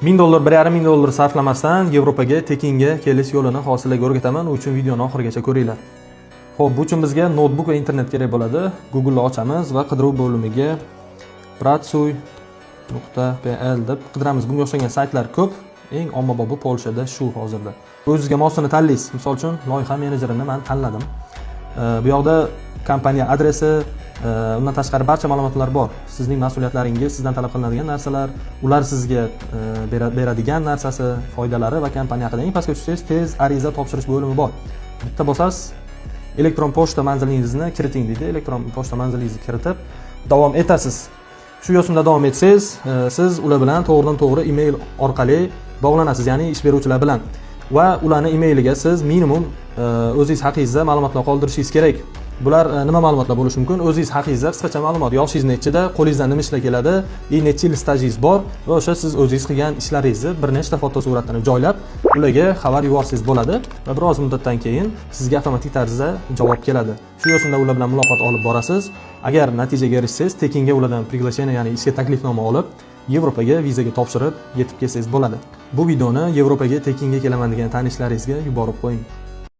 $1000, $1,500 sarflamasdan Yevropaga tekinga kelish yo'lini hozirlarga o'rgataman. U uchun videoni oxirigacha ko'ringlar. Xo'p, bu uchun bizga notebook va internet kerak bo'ladi. Google'ni ochamiz va qidiruv bo'limiga pracuy.pl deb qidiramiz. Bunga o'xshagan saytlar ko'p. Eng ommabobi Polshada shu hozirda. O'zingizga mosini tanlaysiz. Misol uchun, loyiha menejerini men tanladim. Bu yoqda kompaniya adresi, undan tashqari barcha ma'lumotlar bor. Sizning mas'uliyatlaringiz, sizdan talab qilinadigan narsalar, ular sizga beradigan narsasi, foydalari va kompaniya haqida. Eng pastga tushsangiz, tez ariza topshirish bo'limi bor. Bitta bosasiz, elektron pochta manzilingizni kiriting deydi. Elektron pochta manzilingizni kiritib davom etasiz. Shu yo'sinda davom etsangiz, siz ular bilan to'g'ridan-to'g'ri email orqali bog'lanasiz, ya'ni ish beruvchilar bilan. Va ularning emailiga siz minimum o'zingiz haqingizda ma'lumotlar qoldirishingiz kerak. Bular nima ma'lumotlar bo'lishi mumkin? O'zingiz haqingizda qisqacha ma'lumot, yoshingiz nechida, qo'lingizdan nima ishlar keladi, necha yil stajingiz bor va o'sha siz o'zingiz qilgan ishlaringizni bir nechta fotosuratlarni joylab, ularga xabar yuborsangiz bo'ladi va biroz muddatdan keyin sizga avtomatik tarzda javob keladi. Shu yo'sinda ular bilan muloqot olib borasiz. Agar natijaga erishsangiz, tekinga ulardan приглашение, ya'ni ishga taklifnoma olib, Yevropaga vizaga topshirib yetib kelsangiz bo'ladi. Bu videoni Yevropaga tekinga kelaman degan tanishlaringizga yuborib qo'ying.